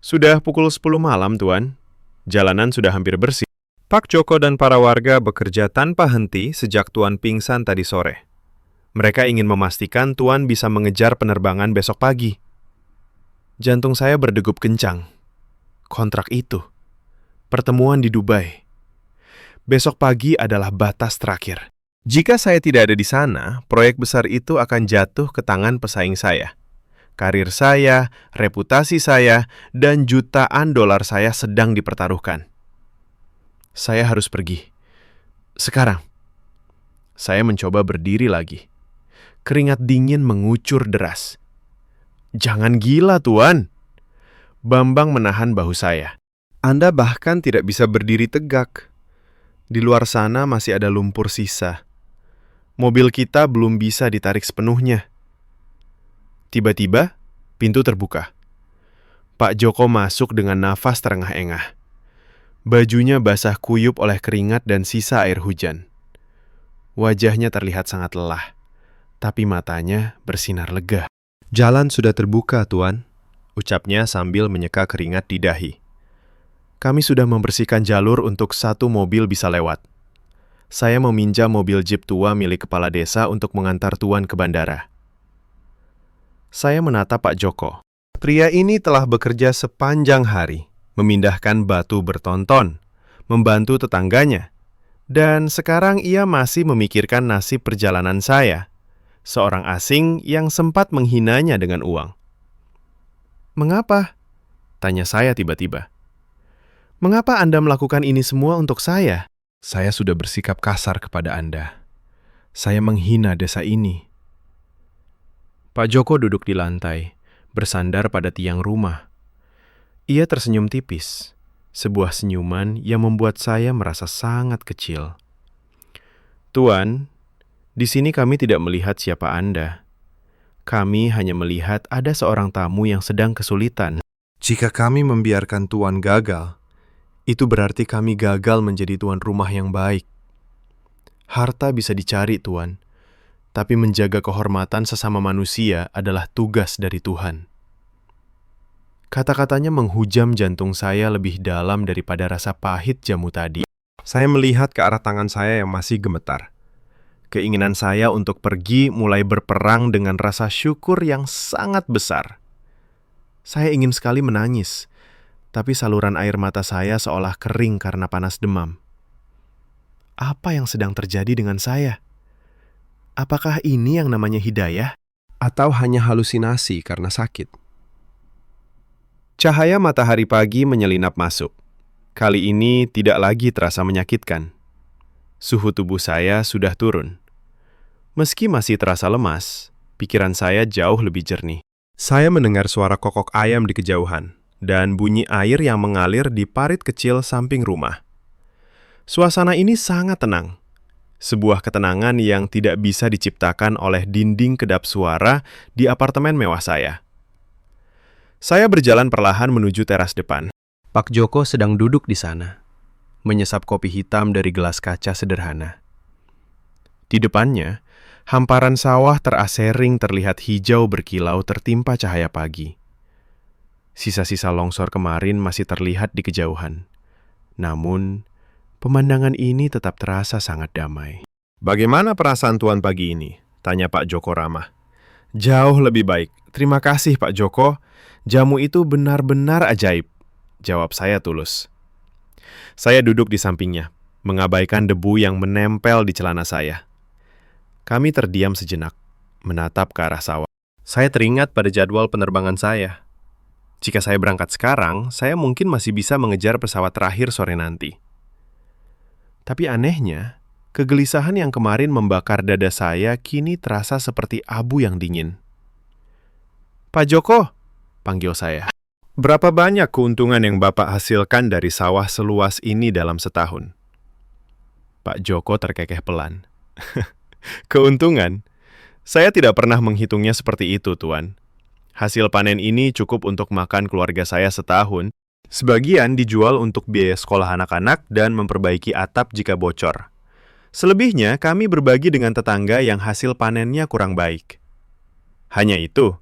"Sudah pukul 10 malam, Tuan. Jalanan sudah hampir bersih." Pak Joko dan para warga bekerja tanpa henti sejak Tuan pingsan tadi sore. Mereka ingin memastikan Tuan bisa mengejar penerbangan besok pagi. Jantung saya berdegup kencang. Kontrak itu. Pertemuan di Dubai. Besok pagi adalah batas terakhir. Jika saya tidak ada di sana, proyek besar itu akan jatuh ke tangan pesaing saya. Karir saya, reputasi saya, dan jutaan dolar saya sedang dipertaruhkan. Saya harus pergi. Sekarang. Saya mencoba berdiri lagi. Keringat dingin mengucur deras. "Jangan gila, Tuan." Bambang menahan bahu saya. "Anda bahkan tidak bisa berdiri tegak. Di luar sana masih ada lumpur sisa. Mobil kita belum bisa ditarik sepenuhnya." Tiba-tiba, pintu terbuka. Pak Joko masuk dengan nafas terengah-engah. Bajunya basah kuyup oleh keringat dan sisa air hujan. Wajahnya terlihat sangat lelah, tapi matanya bersinar lega. "Jalan sudah terbuka, Tuan," ucapnya sambil menyeka keringat di dahi. "Kami sudah membersihkan jalur untuk satu mobil bisa lewat. Saya meminjam mobil jeep tua milik kepala desa untuk mengantar Tuan ke bandara." Saya menatap Pak Joko. Pria ini telah bekerja sepanjang hari, memindahkan batu bertonton, membantu tetangganya, dan sekarang ia masih memikirkan nasib perjalanan saya, seorang asing yang sempat menghinanya dengan uang. "Mengapa?" tanya saya tiba-tiba. "Mengapa Anda melakukan ini semua untuk saya?" "Saya sudah bersikap kasar kepada Anda. Saya menghina desa ini." Pak Joko duduk di lantai, bersandar pada tiang rumah. Ia tersenyum tipis, sebuah senyuman yang membuat saya merasa sangat kecil. "Tuan, di sini kami tidak melihat siapa Anda. Kami hanya melihat ada seorang tamu yang sedang kesulitan." Jika kami membiarkan tuan gagal, itu berarti kami gagal menjadi tuan rumah yang baik. Harta bisa dicari, Tuan, tapi menjaga kehormatan sesama manusia adalah tugas dari Tuhan. Kata-katanya menghujam jantung saya lebih dalam daripada rasa pahit jamu tadi. Saya melihat ke arah tangan saya yang masih gemetar. Keinginan saya untuk pergi mulai berperang dengan rasa syukur yang sangat besar. Saya ingin sekali menangis, tapi saluran air mata saya seolah kering karena panas demam. Apa yang sedang terjadi dengan saya? Apakah ini yang namanya hidayah? Atau hanya halusinasi karena sakit? Cahaya matahari pagi menyelinap masuk. Kali ini tidak lagi terasa menyakitkan. Suhu tubuh saya sudah turun. Meski masih terasa lemas, pikiran saya jauh lebih jernih. Saya mendengar suara kokok ayam di kejauhan dan bunyi air yang mengalir di parit kecil samping rumah. Suasana ini sangat tenang. Sebuah ketenangan yang tidak bisa diciptakan oleh dinding kedap suara di apartemen mewah saya. Saya berjalan perlahan menuju teras depan. Pak Joko sedang duduk di sana, menyesap kopi hitam dari gelas kaca sederhana. Di depannya, hamparan sawah terasering terlihat hijau berkilau tertimpa cahaya pagi. Sisa-sisa longsor kemarin masih terlihat di kejauhan. Namun, pemandangan ini tetap terasa sangat damai. "Bagaimana perasaan Tuan pagi ini?" tanya Pak Joko ramah. "Jauh lebih baik. Terima kasih Pak Joko. Jamu itu benar-benar ajaib," jawab saya tulus. Saya duduk di sampingnya, mengabaikan debu yang menempel di celana saya. Kami terdiam sejenak, menatap ke arah sawah. Saya teringat pada jadwal penerbangan saya. Jika saya berangkat sekarang, saya mungkin masih bisa mengejar pesawat terakhir sore nanti. Tapi anehnya, kegelisahan yang kemarin membakar dada saya kini terasa seperti abu yang dingin. "Pak Joko," panggil saya. "Berapa banyak keuntungan yang Bapak hasilkan dari sawah seluas ini dalam setahun?" Pak Joko terkekeh pelan. "Keuntungan? Saya tidak pernah menghitungnya seperti itu, Tuan. Hasil panen ini cukup untuk makan keluarga saya setahun. Sebagian dijual untuk biaya sekolah anak-anak dan memperbaiki atap jika bocor. Selebihnya kami berbagi dengan tetangga yang hasil panennya kurang baik." "Hanya itu?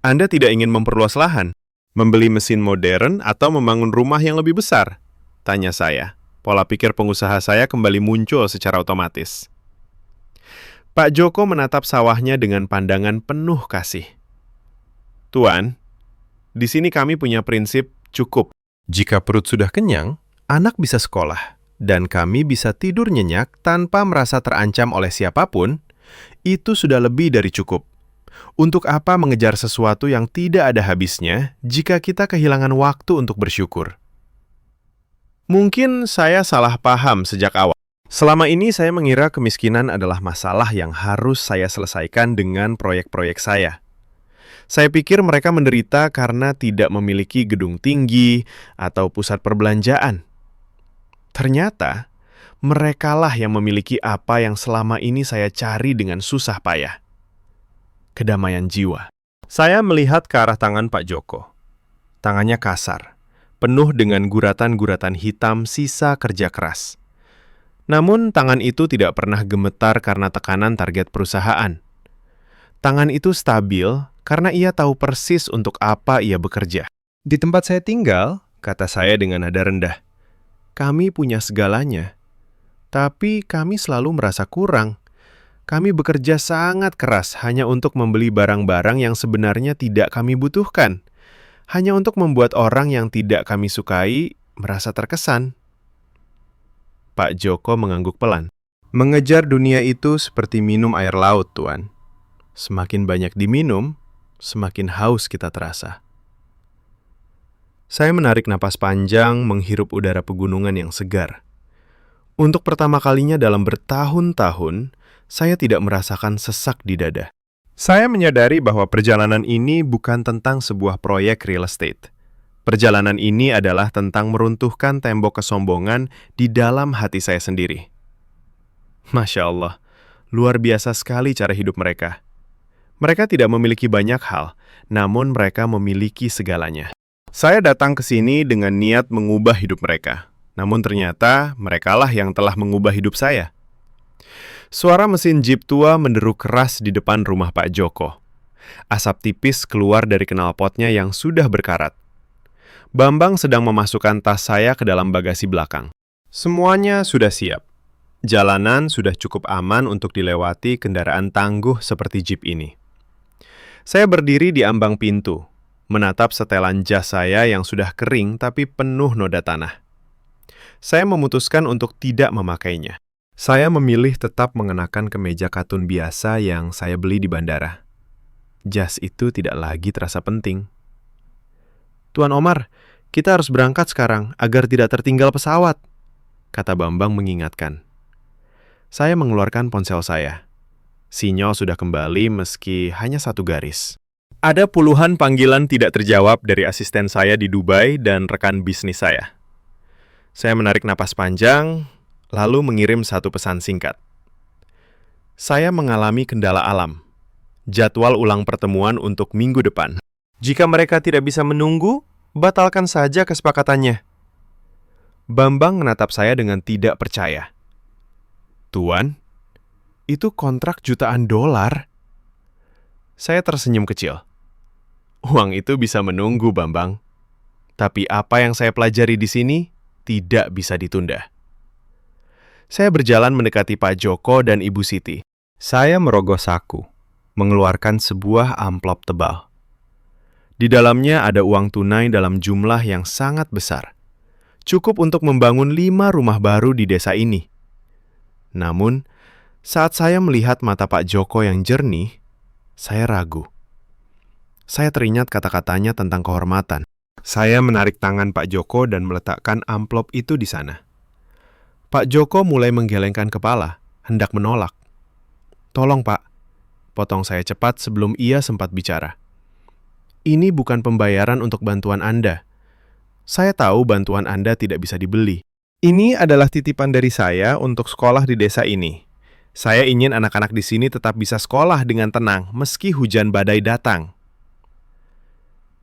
Anda tidak ingin memperluas lahan? Membeli mesin modern atau membangun rumah yang lebih besar?" tanya saya. Pola pikir pengusaha saya kembali muncul secara otomatis. Pak Joko menatap sawahnya dengan pandangan penuh kasih. "Tuan, di sini kami punya prinsip cukup. Jika perut sudah kenyang, anak bisa sekolah, dan kami bisa tidur nyenyak tanpa merasa terancam oleh siapapun, itu sudah lebih dari cukup. Untuk apa mengejar sesuatu yang tidak ada habisnya jika kita kehilangan waktu untuk bersyukur?" Mungkin saya salah paham sejak awal. Selama ini saya mengira kemiskinan adalah masalah yang harus saya selesaikan dengan proyek-proyek saya. Saya pikir mereka menderita karena tidak memiliki gedung tinggi atau pusat perbelanjaan. Ternyata, merekalah yang memiliki apa yang selama ini saya cari dengan susah payah. Kedamaian jiwa. Saya melihat ke arah tangan Pak Joko. Tangannya kasar, penuh dengan guratan-guratan hitam sisa kerja keras. Namun, tangan itu tidak pernah gemetar karena tekanan target perusahaan. Tangan itu stabil karena ia tahu persis untuk apa ia bekerja. "Di tempat saya tinggal," kata saya dengan nada rendah, "kami punya segalanya. Tapi kami selalu merasa kurang. Kami bekerja sangat keras hanya untuk membeli barang-barang yang sebenarnya tidak kami butuhkan. Hanya untuk membuat orang yang tidak kami sukai merasa terkesan." Pak Joko mengangguk pelan. "Mengejar dunia itu seperti minum air laut, Tuan. Semakin banyak diminum, semakin haus kita terasa." Saya menarik napas panjang, menghirup udara pegunungan yang segar. Untuk pertama kalinya dalam bertahun-tahun, saya tidak merasakan sesak di dada. Saya menyadari bahwa perjalanan ini bukan tentang sebuah proyek real estate. Perjalanan ini adalah tentang meruntuhkan tembok kesombongan di dalam hati saya sendiri. Masya Allah, luar biasa sekali cara hidup mereka. Mereka tidak memiliki banyak hal, namun mereka memiliki segalanya. Saya datang ke sini dengan niat mengubah hidup mereka. Namun ternyata merekalah yang telah mengubah hidup saya. Suara mesin jeep tua menderu keras di depan rumah Pak Joko. Asap tipis keluar dari knalpotnya yang sudah berkarat. Bambang sedang memasukkan tas saya ke dalam bagasi belakang. Semuanya sudah siap. Jalanan sudah cukup aman untuk dilewati kendaraan tangguh seperti jeep ini. Saya berdiri di ambang pintu, menatap setelan jas saya yang sudah kering tapi penuh noda tanah. Saya memutuskan untuk tidak memakainya. Saya memilih tetap mengenakan kemeja katun biasa yang saya beli di bandara. Jas itu tidak lagi terasa penting. "Tuan Omar, kita harus berangkat sekarang agar tidak tertinggal pesawat," kata Bambang mengingatkan. Saya mengeluarkan ponsel saya. Sinyal sudah kembali meski hanya 1 garis. Ada puluhan panggilan tidak terjawab dari asisten saya di Dubai dan rekan bisnis saya. Saya menarik napas panjang, lalu mengirim 1 pesan singkat. Saya mengalami kendala alam. Jadwal ulang pertemuan untuk minggu depan. Jika mereka tidak bisa menunggu, batalkan saja kesepakatannya. Bambang menatap saya dengan tidak percaya. "Tuan, itu kontrak jutaan dolar." Saya tersenyum kecil. "Uang itu bisa menunggu, Bambang. Tapi apa yang saya pelajari di sini tidak bisa ditunda." Saya berjalan mendekati Pak Joko dan Ibu Siti. Saya merogoh saku, mengeluarkan sebuah amplop tebal. Di dalamnya ada uang tunai dalam jumlah yang sangat besar. Cukup untuk membangun 5 rumah baru di desa ini. Namun, saat saya melihat mata Pak Joko yang jernih, saya ragu. Saya teringat kata-katanya tentang kehormatan. Saya menarik tangan Pak Joko dan meletakkan amplop itu di sana. Pak Joko mulai menggelengkan kepala, hendak menolak. "Tolong, Pak," potong saya cepat sebelum ia sempat bicara. "Ini bukan pembayaran untuk bantuan Anda. Saya tahu bantuan Anda tidak bisa dibeli. Ini adalah titipan dari saya untuk sekolah di desa ini. Saya ingin anak-anak di sini tetap bisa sekolah dengan tenang meski hujan badai datang."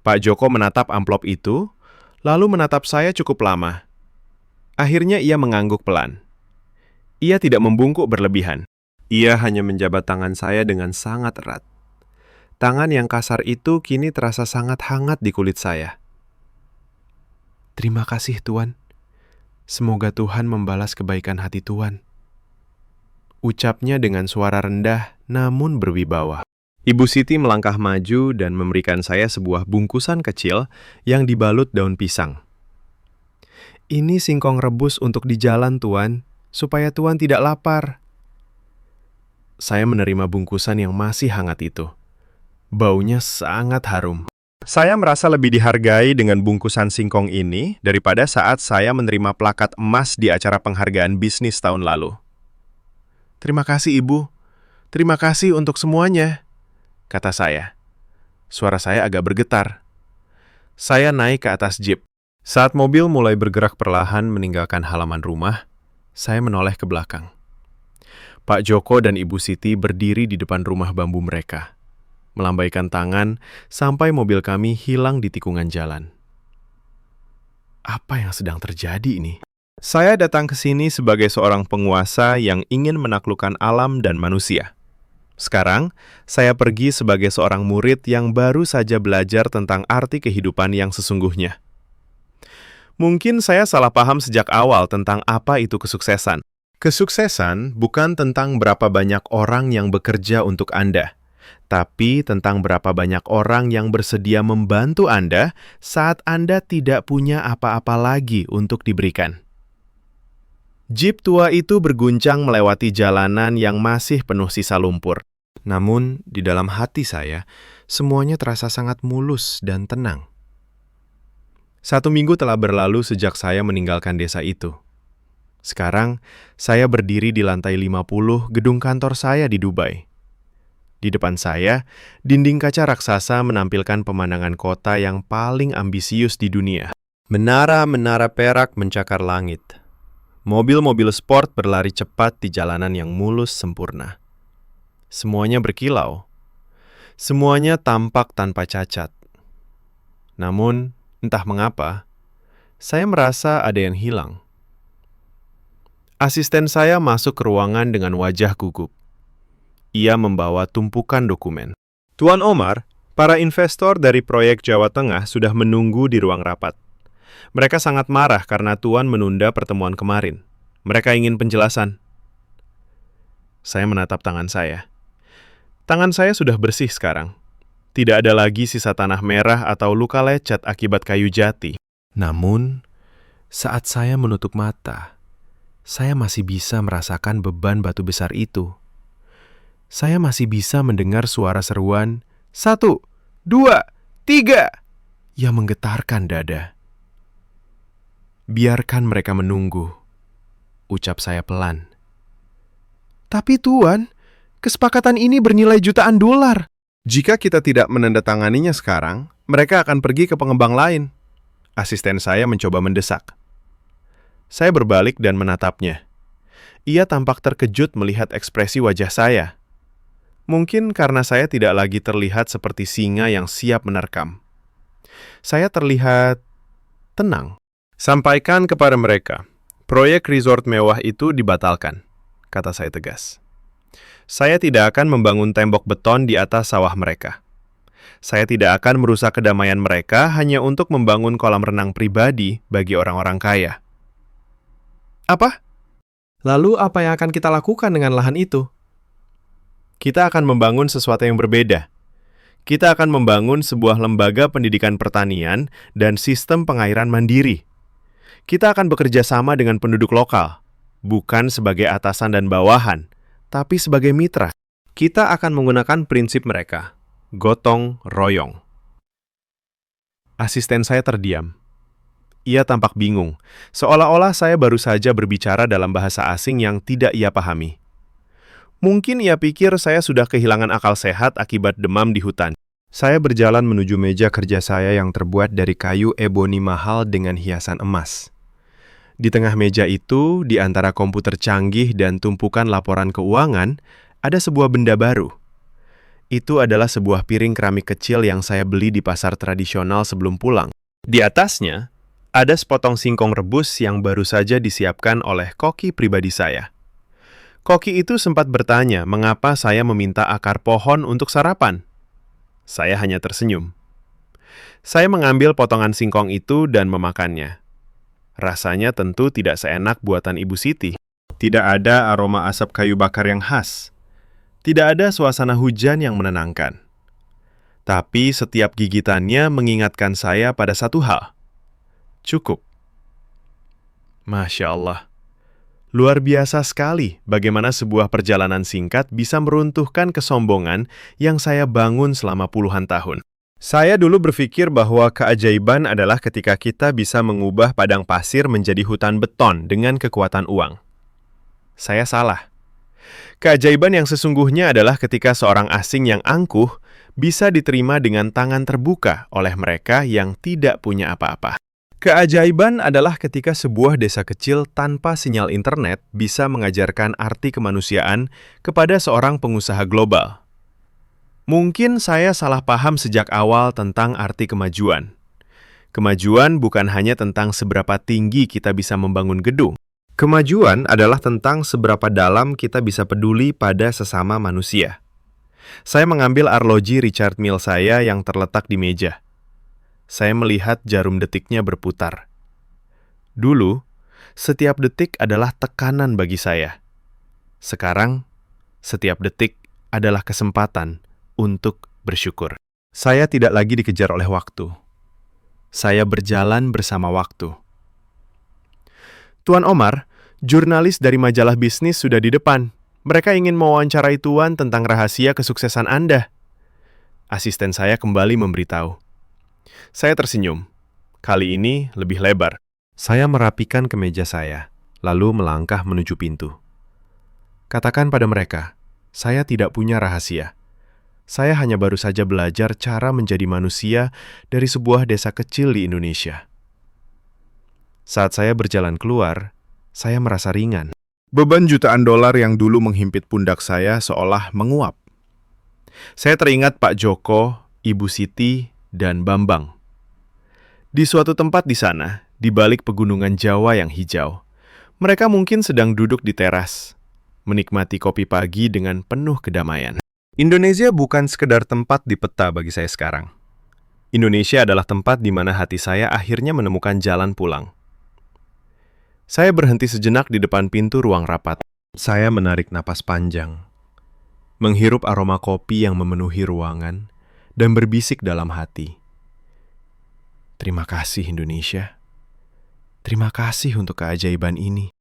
Pak Joko menatap amplop itu, lalu menatap saya cukup lama. Akhirnya ia mengangguk pelan. Ia tidak membungkuk berlebihan. Ia hanya menjabat tangan saya dengan sangat erat. Tangan yang kasar itu kini terasa sangat hangat di kulit saya. "Terima kasih, Tuan. Semoga Tuhan membalas kebaikan hati Tuan," ucapnya dengan suara rendah namun berwibawa. Ibu Siti melangkah maju dan memberikan saya sebuah bungkusan kecil yang dibalut daun pisang. "Ini singkong rebus untuk di jalan, Tuan, supaya Tuan tidak lapar." Saya menerima bungkusan yang masih hangat itu. Baunya sangat harum. Saya merasa lebih dihargai dengan bungkusan singkong ini daripada saat saya menerima plakat emas di acara penghargaan bisnis tahun lalu. "Terima kasih, Ibu. Terima kasih untuk semuanya," kata saya. Suara saya agak bergetar. Saya naik ke atas jeep. Saat mobil mulai bergerak perlahan meninggalkan halaman rumah, saya menoleh ke belakang. Pak Joko dan Ibu Siti berdiri di depan rumah bambu mereka, melambaikan tangan sampai mobil kami hilang di tikungan jalan. Apa yang sedang terjadi ini? Saya datang ke sini sebagai seorang penguasa yang ingin menaklukkan alam dan manusia. Sekarang, saya pergi sebagai seorang murid yang baru saja belajar tentang arti kehidupan yang sesungguhnya. Mungkin saya salah paham sejak awal tentang apa itu kesuksesan. Kesuksesan bukan tentang berapa banyak orang yang bekerja untuk Anda, tapi tentang berapa banyak orang yang bersedia membantu Anda saat Anda tidak punya apa-apa lagi untuk diberikan. Jeep tua itu berguncang melewati jalanan yang masih penuh sisa lumpur. Namun, di dalam hati saya, semuanya terasa sangat mulus dan tenang. 1 minggu telah berlalu sejak saya meninggalkan desa itu. Sekarang, saya berdiri di lantai 50 gedung kantor saya di Dubai. Di depan saya, dinding kaca raksasa menampilkan pemandangan kota yang paling ambisius di dunia. Menara-menara perak mencakar langit. Mobil-mobil sport berlari cepat di jalanan yang mulus sempurna. Semuanya berkilau. Semuanya tampak tanpa cacat. Namun, Entah mengapa, saya merasa ada yang hilang. Asisten saya masuk ke ruangan dengan wajah gugup. Ia membawa tumpukan dokumen. Tuan Omar, para investor dari proyek Jawa Tengah sudah menunggu di ruang rapat. Mereka sangat marah karena Tuan menunda pertemuan kemarin. Mereka ingin penjelasan. Saya menatap tangan saya. Tangan saya sudah bersih sekarang. Tidak ada lagi sisa tanah merah atau luka lecet akibat kayu jati. Namun, saat saya menutup mata, saya masih bisa merasakan beban batu besar itu. Saya masih bisa mendengar suara seruan 1, 2, 3 yang menggetarkan dada. Biarkan mereka menunggu, ucap saya pelan. Tapi Tuan, kesepakatan ini bernilai jutaan dolar. Jika kita tidak menandatanganinya sekarang, mereka akan pergi ke pengembang lain. Asisten saya mencoba mendesak. Saya berbalik dan menatapnya. Ia tampak terkejut melihat ekspresi wajah saya. Mungkin karena saya tidak lagi terlihat seperti singa yang siap menerkam. Saya terlihat tenang. Sampaikan kepada mereka, proyek resort mewah itu dibatalkan, kata saya tegas. Saya tidak akan membangun tembok beton di atas sawah mereka. Saya tidak akan merusak kedamaian mereka hanya untuk membangun kolam renang pribadi bagi orang-orang kaya. Apa? Lalu apa yang akan kita lakukan dengan lahan itu? Kita akan membangun sesuatu yang berbeda. Kita akan membangun sebuah lembaga pendidikan pertanian dan sistem pengairan mandiri. Kita akan bekerja sama dengan penduduk lokal, bukan sebagai atasan dan bawahan, tapi sebagai mitra. Kita akan menggunakan prinsip mereka, gotong royong. Asisten saya terdiam. Ia tampak bingung, seolah-olah saya baru saja berbicara dalam bahasa asing yang tidak ia pahami. Mungkin ia pikir saya sudah kehilangan akal sehat akibat demam di hutan. Saya berjalan menuju meja kerja saya yang terbuat dari kayu eboni mahal dengan hiasan emas. Di tengah meja itu, di antara komputer canggih dan tumpukan laporan keuangan, ada sebuah benda baru. Itu adalah sebuah piring keramik kecil yang saya beli di pasar tradisional sebelum pulang. Di atasnya, ada sepotong singkong rebus yang baru saja disiapkan oleh koki pribadi saya. Koki itu sempat bertanya mengapa saya meminta akar pohon untuk sarapan. Saya hanya tersenyum. Saya mengambil potongan singkong itu dan memakannya. Rasanya tentu tidak seenak buatan Ibu Siti. Tidak ada aroma asap kayu bakar yang khas. Tidak ada suasana hujan yang menenangkan. Tapi setiap gigitannya mengingatkan saya pada satu hal. Cukup. Masya Allah. Luar biasa sekali bagaimana sebuah perjalanan singkat bisa meruntuhkan kesombongan yang saya bangun selama puluhan tahun. Saya dulu berpikir bahwa keajaiban adalah ketika kita bisa mengubah padang pasir menjadi hutan beton dengan kekuatan uang. Saya salah. Keajaiban yang sesungguhnya adalah ketika seorang asing yang angkuh bisa diterima dengan tangan terbuka oleh mereka yang tidak punya apa-apa. Keajaiban adalah ketika sebuah desa kecil tanpa sinyal internet bisa mengajarkan arti kemanusiaan kepada seorang pengusaha global. Mungkin saya salah paham sejak awal tentang arti kemajuan. Kemajuan bukan hanya tentang seberapa tinggi kita bisa membangun gedung. Kemajuan adalah tentang seberapa dalam kita bisa peduli pada sesama manusia. Saya mengambil arloji Richard Mille saya yang terletak di meja. Saya melihat jarum detiknya berputar. Dulu, setiap detik adalah tekanan bagi saya. Sekarang, setiap detik adalah kesempatan untuk bersyukur. Saya tidak lagi dikejar oleh waktu. Saya berjalan bersama waktu. Tuan Omar, jurnalis dari majalah bisnis sudah di depan. Mereka ingin mewawancarai Tuan tentang rahasia kesuksesan Anda. Asisten saya kembali memberitahu. Saya tersenyum. Kali ini lebih lebar. Saya merapikan kemeja saya, lalu melangkah menuju pintu. Katakan pada mereka, saya tidak punya rahasia. Saya hanya baru saja belajar cara menjadi manusia dari sebuah desa kecil di Indonesia. Saat saya berjalan keluar, saya merasa ringan. Beban jutaan dolar yang dulu menghimpit pundak saya seolah menguap. Saya teringat Pak Joko, Ibu Siti, dan Bambang. Di suatu tempat di sana, di balik pegunungan Jawa yang hijau, mereka mungkin sedang duduk di teras, menikmati kopi pagi dengan penuh kedamaian. Indonesia bukan sekedar tempat di peta bagi saya sekarang. Indonesia adalah tempat di mana hati saya akhirnya menemukan jalan pulang. Saya berhenti sejenak di depan pintu ruang rapat. Saya menarik napas panjang, menghirup aroma kopi yang memenuhi ruangan, dan berbisik dalam hati. Terima kasih Indonesia. Terima kasih untuk keajaiban ini.